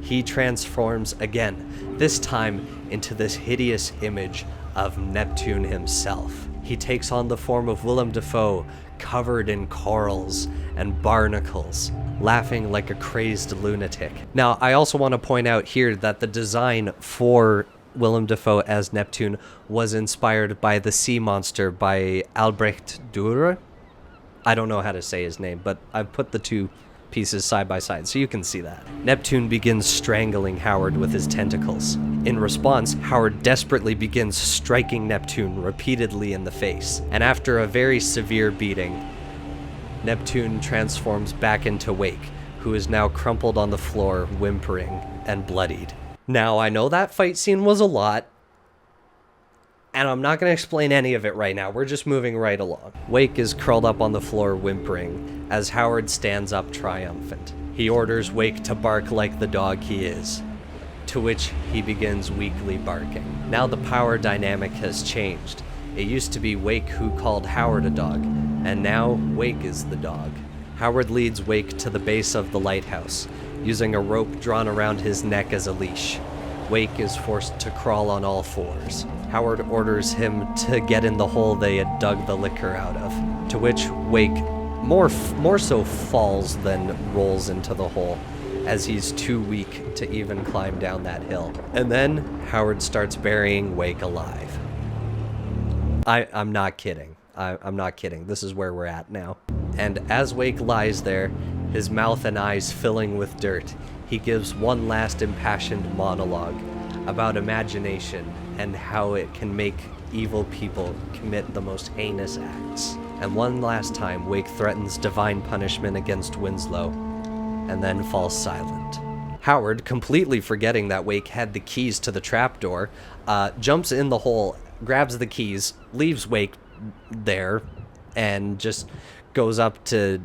he transforms again, this time into this hideous image of Neptune himself. He takes on the form of Willem Dafoe, covered in corals and barnacles, laughing like a crazed lunatic. Now, I also want to point out here that the design for Willem Dafoe as Neptune was inspired by The Sea Monster by Albrecht Dürer. I don't know how to say his name, but I've put the two pieces side by side so you can see that. Neptune begins strangling Howard with his tentacles. In response, Howard desperately begins striking Neptune repeatedly in the face, and after a very severe beating, Neptune transforms back into Wake, who is now crumpled on the floor, whimpering and bloodied. Now, I know that fight scene was a lot, and I'm not going to explain any of it right now. We're just moving right along. Wake is curled up on the floor whimpering as Howard stands up triumphant. He orders Wake to bark like the dog he is, to which he begins weakly barking. Now the power dynamic has changed. It used to be Wake who called Howard a dog, and now Wake is the dog. Howard leads Wake to the base of the lighthouse, using a rope drawn around his neck as a leash. Wake is forced to crawl on all fours. Howard orders him to get in the hole they had dug the liquor out of, to which Wake more so falls than rolls into the hole, as he's too weak to even climb down that hill. And then Howard starts burying Wake alive. I'm not kidding. I'm not kidding. This is where we're at now. And as Wake lies there, his mouth and eyes filling with dirt, he gives one last impassioned monologue about imagination and how it can make evil people commit the most heinous acts. And one last time, Wake threatens divine punishment against Winslow, and then falls silent. Howard, completely forgetting that Wake had the keys to the trapdoor, jumps in the hole, grabs the keys, leaves Wake there, and just goes up to,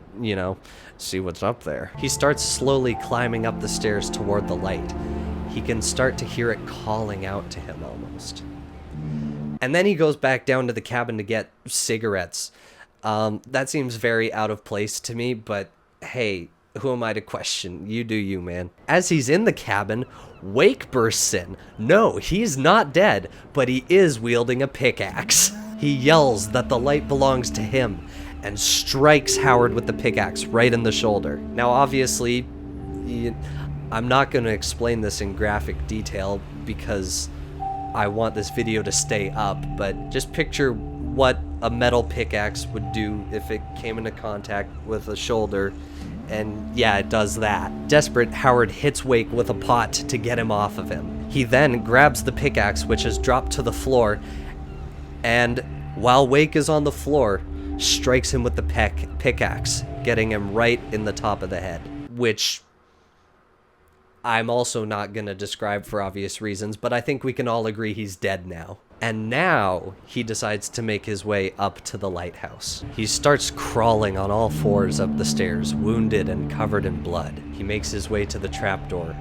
see what's up there. He starts slowly climbing up the stairs toward the light. He can start to hear it calling out to him almost. And then he goes back down to the cabin to get cigarettes. That seems very out of place to me, but hey, who am I to question? You do you, man. As he's in the cabin, Wake bursts in. No, he's not dead, but he is wielding a pickaxe. He yells that the light belongs to him and strikes Howard with the pickaxe right in the shoulder. Now, obviously, I'm not going to explain this in graphic detail because I want this video to stay up, but just picture what a metal pickaxe would do if it came into contact with a shoulder, and yeah, it does that. Desperate, Howard hits Wake with a pot to get him off of him. He then grabs the pickaxe, which has dropped to the floor, and while Wake is on the floor, strikes him with the pickaxe, getting him right in the top of the head, which I'm also not going to describe for obvious reasons, but I think we can all agree he's dead now. And now he decides to make his way up to the lighthouse. He starts crawling on all fours up the stairs, wounded and covered in blood. He makes his way to the trapdoor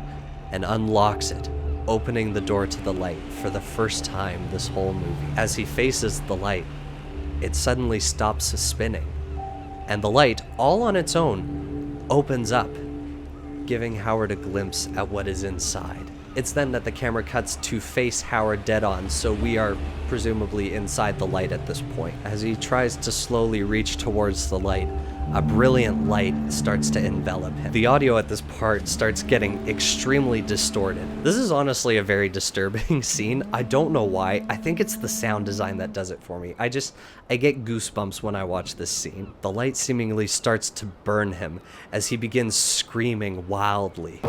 and unlocks it, opening the door to the light for the first time this whole movie. As he faces the light, it suddenly stops spinning, and the light, all on its own, opens up, giving Howard a glimpse at what is inside. It's then that the camera cuts to face Howard dead on, so we are presumably inside the light at this point. As he tries to slowly reach towards the light, a brilliant light starts to envelop him. The audio at this part starts getting extremely distorted. This is honestly a very disturbing scene. I don't know why. I think it's the sound design that does it for me. I get goosebumps when I watch this scene. The light seemingly starts to burn him as he begins screaming wildly.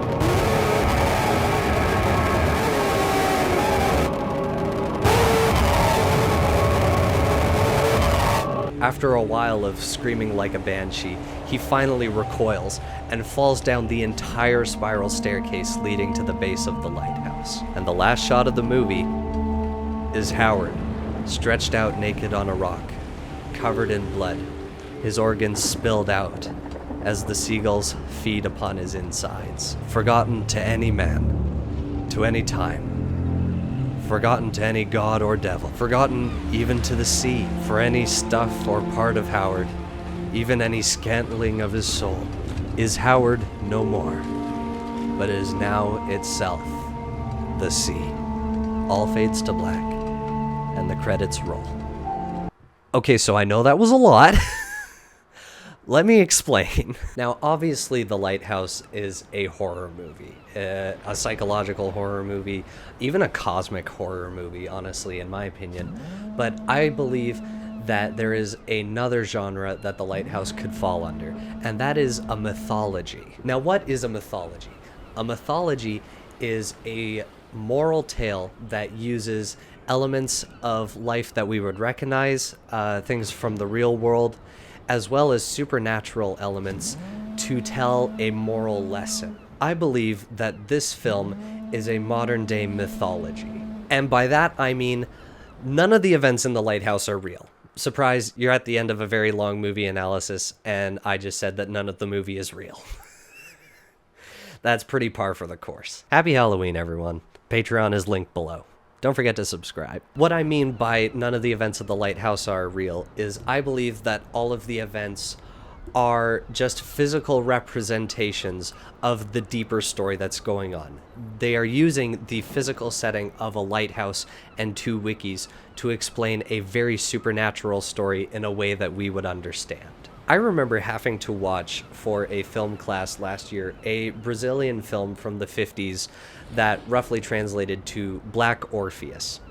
After a while of screaming like a banshee, he finally recoils and falls down the entire spiral staircase leading to the base of the lighthouse. And the last shot of the movie is Howard, stretched out naked on a rock, covered in blood, his organs spilled out as the seagulls feed upon his insides. Forgotten to any man, to any time. Forgotten to any god or devil, forgotten even to the sea, for any stuff or part of Howard, even any scantling of his soul, is Howard no more, but is now itself the sea. All fades to black, and the credits roll. Okay, so I know that was a lot. Let me explain. Now, obviously, The Lighthouse is a horror movie, a psychological horror movie, even a cosmic horror movie, honestly, in my opinion. But I believe that there is another genre that The Lighthouse could fall under, and that is a mythology. Now, what is a mythology? A mythology is a moral tale that uses elements of life that we would recognize, things from the real world, as well as supernatural elements to tell a moral lesson. I believe that this film is a modern-day mythology. And by that, I mean none of the events in The Lighthouse are real. Surprise, you're at the end of a very long movie analysis, and I just said that none of the movie is real. That's pretty par for the course. Happy Halloween, everyone. Patreon is linked below. Don't forget to subscribe. What I mean by none of the events of The Lighthouse are real is I believe that all of the events are just physical representations of the deeper story that's going on. They are using the physical setting of a lighthouse and two wikis to explain a very supernatural story in a way that we would understand. I remember having to watch for a film class last year a Brazilian film from the 50s that roughly translated to Black Orpheus.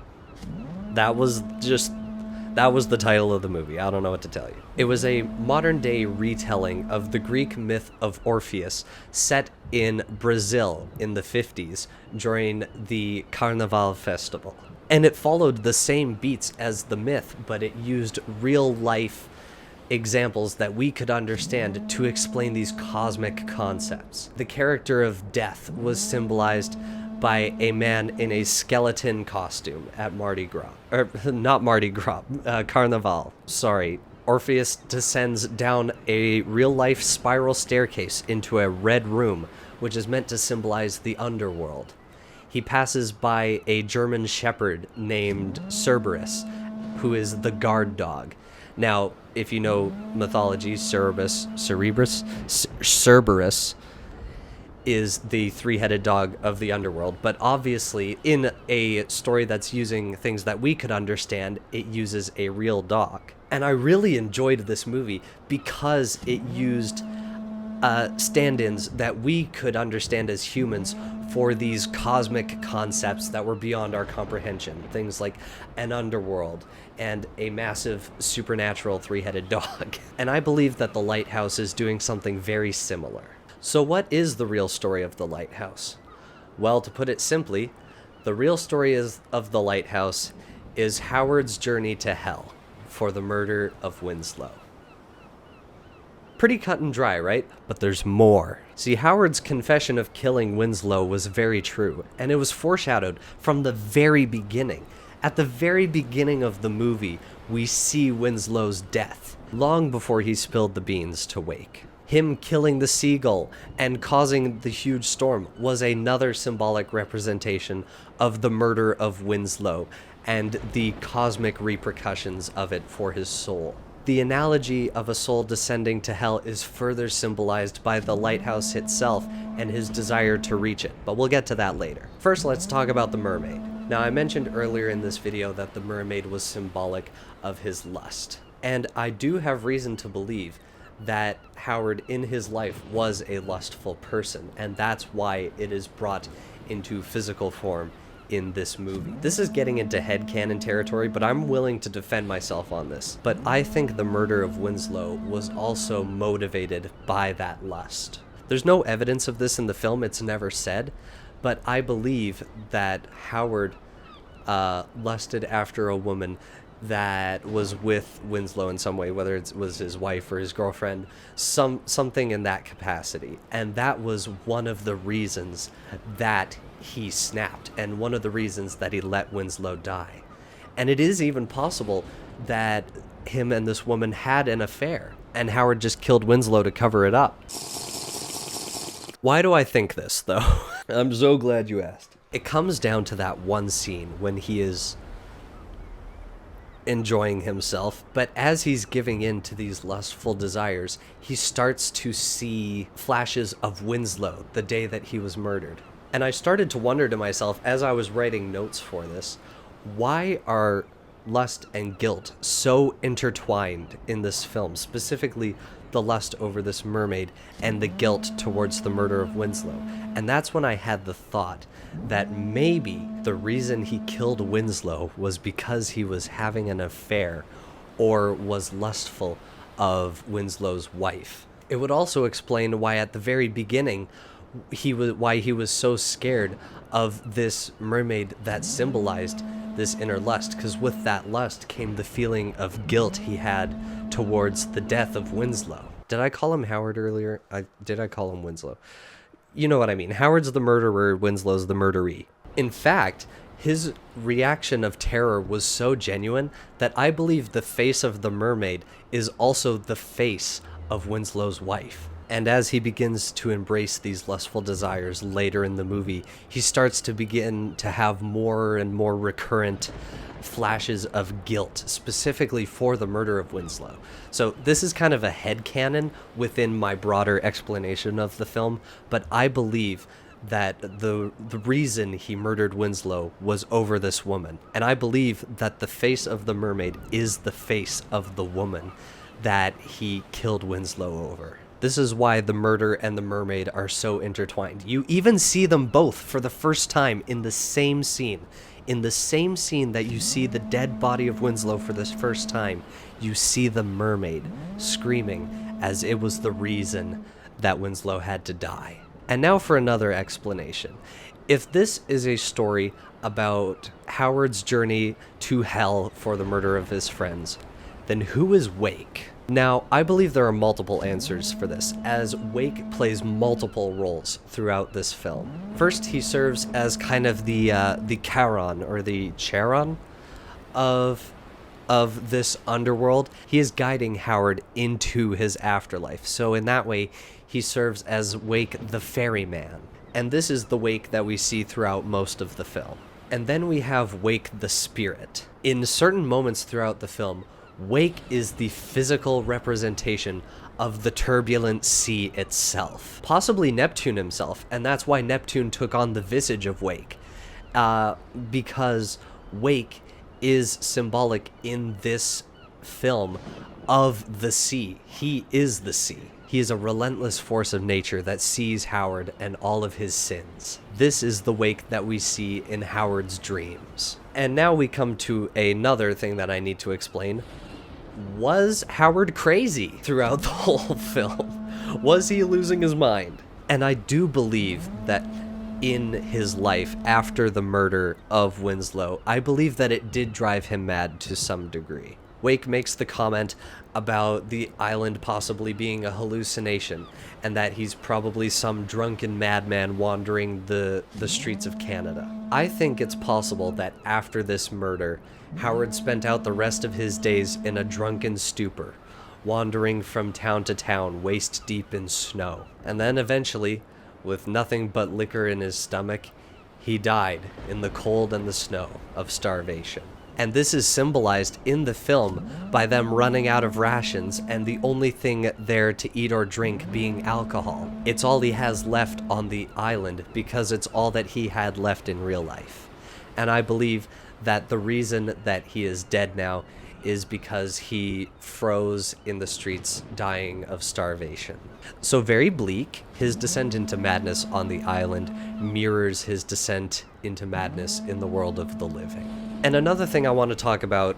That was the title of the movie. I don't know what to tell you. It was a modern-day retelling of the Greek myth of Orpheus set in Brazil in the 50s during the Carnival festival. And it followed the same beats as the myth, but it used real-life examples that we could understand to explain these cosmic concepts. The character of death was symbolized by a man in a skeleton costume at Mardi Gras. Not Mardi Gras, Carnival. Sorry. Orpheus descends down a real-life spiral staircase into a red room, which is meant to symbolize the underworld. He passes by a German shepherd named Cerberus, who is the guard dog. Now, if you know mythology, Cerberus is the three-headed dog of the underworld, but obviously in a story that's using things that we could understand, it uses a real dog. And I really enjoyed this movie because it used stand-ins that we could understand as humans for these cosmic concepts that were beyond our comprehension. Things like an underworld and a massive supernatural three-headed dog. And I believe that The Lighthouse is doing something very similar. So what is the real story of The Lighthouse? Well, to put it simply, the real story of The Lighthouse is Howard's journey to hell, for the murder of Winslow. Pretty cut and dry, right? But there's more. See, Howard's confession of killing Winslow was very true, and it was foreshadowed from the very beginning. At the very beginning of the movie, we see Winslow's death, long before he spilled the beans to Wake. Him killing the seagull and causing the huge storm was another symbolic representation of the murder of Winslow and the cosmic repercussions of it for his soul. The analogy of a soul descending to hell is further symbolized by the lighthouse itself and his desire to reach it, but we'll get to that later. First, let's talk about the mermaid. Now, I mentioned earlier in this video that the mermaid was symbolic of his lust, and I do have reason to believe that Howard in his life was a lustful person, and that's why it is brought into physical form in this movie. This is getting into headcanon territory, but I'm willing to defend myself on this. But I think the murder of Winslow was also motivated by that lust. There's no evidence of this in the film, it's never said, but I believe that Howard lusted after a woman that was with Winslow in some way, whether it was his wife or his girlfriend, something in that capacity. And that was one of the reasons that he snapped, and one of the reasons that he let Winslow die. And it is even possible that him and this woman had an affair, and Howard just killed Winslow to cover it up. Why do I think this, though? I'm so glad you asked. It comes down to that one scene when he is enjoying himself, but as he's giving in to these lustful desires, he starts to see flashes of Winslow the day that he was murdered. And I started to wonder to myself as I was writing notes for this, why are lust and guilt so intertwined in this film, specifically the lust over this mermaid and the guilt towards the murder of Winslow? And that's when I had the thought that maybe the reason he killed Winslow was because he was having an affair or was lustful of Winslow's wife. It would also explain why at the very beginning why he was so scared of this mermaid that symbolized this inner lust, because with that lust came the feeling of guilt he had towards the death of Winslow. Did I call him Howard earlier? Did I call him Winslow? You know what I mean. Howard's the murderer, Winslow's the murderee. In fact, his reaction of terror was so genuine that I believe the face of the mermaid is also the face of Winslow's wife. And as he begins to embrace these lustful desires later in the movie, he starts to begin to have more and more recurrent flashes of guilt, specifically for the murder of Winslow. So this is kind of a headcanon within my broader explanation of the film, but I believe that the reason he murdered Winslow was over this woman. And I believe that the face of the mermaid is the face of the woman that he killed Winslow over. This is why the murder and the mermaid are so intertwined. You even see them both for the first time in the same scene. In the same scene that you see the dead body of Winslow for the first time, you see the mermaid screaming as it was the reason that Winslow had to die. And now for another explanation. If this is a story about Howard's journey to hell for the murder of his friends, then who is Wake? Now, I believe there are multiple answers for this, as Wake plays multiple roles throughout this film. First, he serves as kind of the Charon, or the Charon of this underworld. He is guiding Howard into his afterlife. So in that way, he serves as Wake the ferryman. And this is the Wake that we see throughout most of the film. And then we have Wake the spirit. In certain moments throughout the film, Wake is the physical representation of the turbulent sea itself, possibly Neptune himself, and that's why Neptune took on the visage of Wake, because Wake is symbolic in this film of the sea. He is the sea. He is a relentless force of nature that sees Howard and all of his sins. This is the Wake that we see in Howard's dreams. And now we come to another thing that I need to explain. Was Howard crazy throughout the whole film? Was he losing his mind? And I do believe that in his life after the murder of Winslow, I believe that it did drive him mad to some degree. Wake makes the comment about the island possibly being a hallucination, and that he's probably some drunken madman wandering the streets of Canada. I think it's possible that after this murder, Howard spent out the rest of his days in a drunken stupor, wandering from town to town, waist deep in snow. And then eventually, with nothing but liquor in his stomach, he died in the cold and the snow of starvation. And this is symbolized in the film by them running out of rations and the only thing there to eat or drink being alcohol. It's all he has left on the island because it's all that he had left in real life. And I believe that the reason that he is dead now is because he froze in the streets dying of starvation. So very bleak, his descent into madness on the island mirrors his descent into madness in the world of the living. And another thing I want to talk about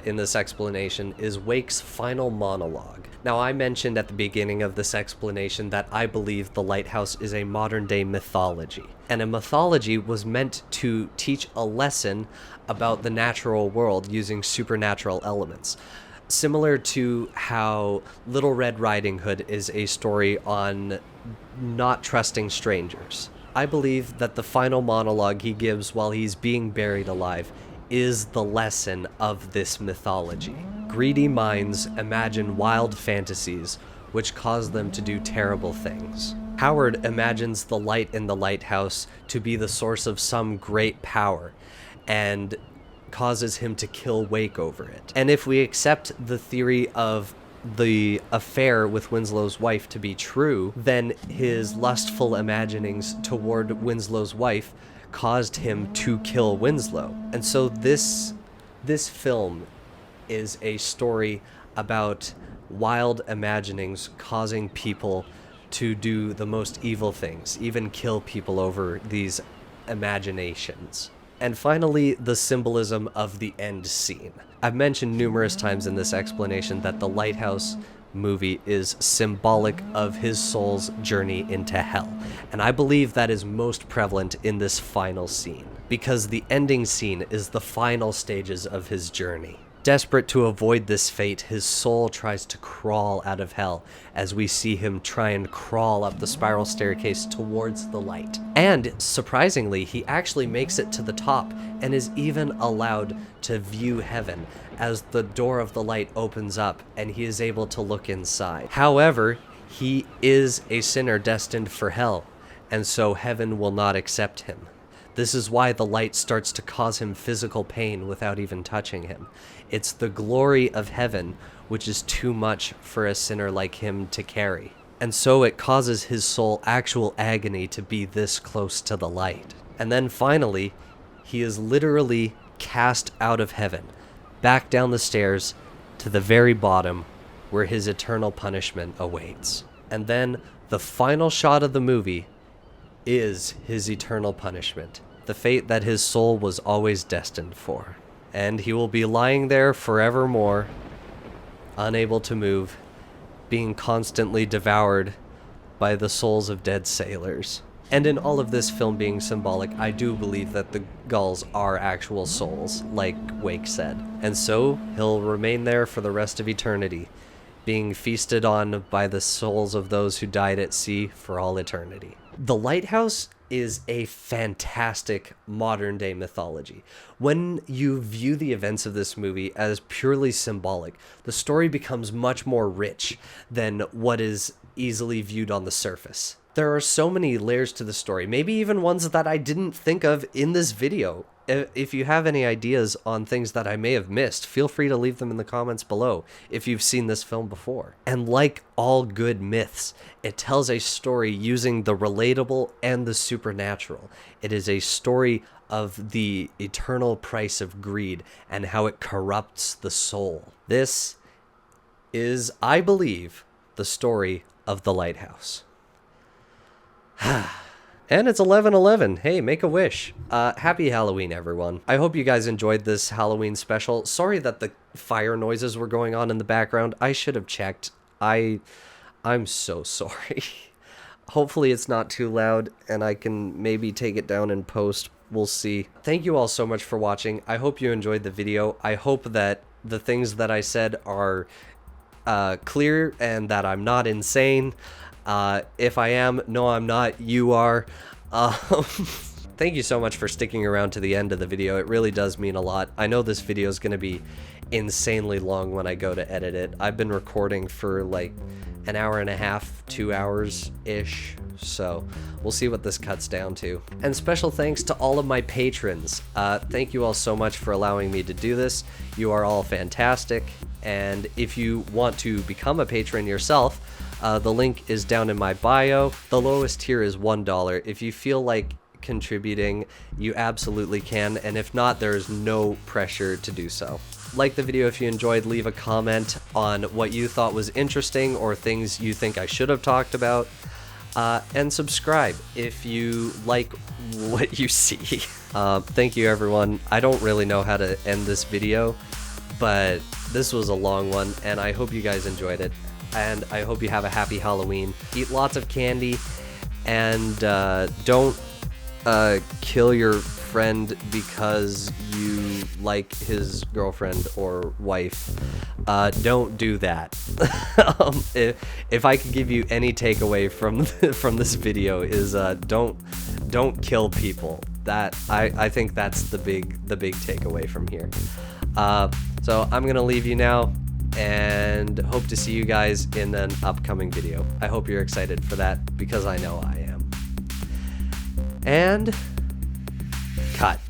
in this explanation is Wake's final monologue. Now, I mentioned at the beginning of this explanation that I believe the Lighthouse is a modern-day mythology. And a mythology was meant to teach a lesson about the natural world using supernatural elements. Similar to how Little Red Riding Hood is a story on not trusting strangers. I believe that the final monologue he gives while he's being buried alive is the lesson of this mythology. Greedy minds imagine wild fantasies, which cause them to do terrible things. Howard imagines the light in the lighthouse to be the source of some great power, and causes him to kill Wake over it. And if we accept the theory of the affair with Winslow's wife to be true, then his lustful imaginings toward Winslow's wife caused him to kill Winslow. And so this film is a story about wild imaginings causing people to do the most evil things, even kill people over these imaginations. And finally, the symbolism of the end scene. I've mentioned numerous times in this explanation that the Lighthouse movie is symbolic of his soul's journey into hell. And I believe that is most prevalent in this final scene, because the ending scene is the final stages of his journey. Desperate to avoid this fate, his soul tries to crawl out of hell as we see him try and crawl up the spiral staircase towards the light. And surprisingly, he actually makes it to the top and is even allowed to view heaven as the door of the light opens up and he is able to look inside. However, he is a sinner destined for hell, and so heaven will not accept him. This is why the light starts to cause him physical pain without even touching him. It's the glory of heaven which is too much for a sinner like him to carry. And so it causes his soul actual agony to be this close to the light. And then finally, he is literally cast out of heaven, back down the stairs to the very bottom where his eternal punishment awaits. And then the final shot of the movie is his eternal punishment, the fate that his soul was always destined for. And he will be lying there forevermore, unable to move, being constantly devoured by the souls of dead sailors. And in all of this film being symbolic, I do believe that the gulls are actual souls, like Wake said. And so he'll remain there for the rest of eternity, being feasted on by the souls of those who died at sea for all eternity. The Lighthouse is a fantastic modern-day mythology. When you view the events of this movie as purely symbolic, the story becomes much more rich than what is easily viewed on the surface. There are so many layers to the story, maybe even ones that I didn't think of in this video. If you have any ideas on things that I may have missed, feel free to leave them in the comments below if you've seen this film before. And like all good myths, it tells a story using the relatable and the supernatural. It is a story of the eternal price of greed and how it corrupts the soul. This is, I believe, the story of the Lighthouse. And it's 11/11. Hey, make a wish. Happy Halloween, everyone. I hope you guys enjoyed this Halloween special. Sorry that the fire noises were going on in the background. I should have checked. I'm so sorry. Hopefully it's not too loud and I can maybe take it down in post. we'll see. Thank you all so much for watching. I hope you enjoyed the video. I hope that the things that I said are clear and that I'm not insane. If I am, no, I'm not. You are. Thank you so much for sticking around to the end of the video. It really does mean a lot. I know this video is going to be insanely long when I go to edit it. I've been recording for like an hour and a half, 2 hours-ish, so we'll see what this cuts down to. And special thanks to all of my patrons. Thank you all so much for allowing me to do this. You are all fantastic, and if you want to become a patron yourself, the link is down in my bio. The lowest tier is $1. If you feel like contributing, you absolutely can, and if not, there is no pressure to do so. Like the video if you enjoyed, leave a comment on what you thought was interesting or things you think I should have talked about, and subscribe if you like what you see. Thank you, everyone. I don't really know how to end this video, but this was a long one, and I hope you guys enjoyed it, and I hope you have a happy Halloween. Eat lots of candy, and don't kill your friend because you like his girlfriend or wife. Don't do that. If I could give you any takeaway from this video is don't kill people. That I think that's the big takeaway from here. So I'm gonna leave you now, and hope to see you guys in an upcoming video. I hope you're excited for that, because I know I am. And cut.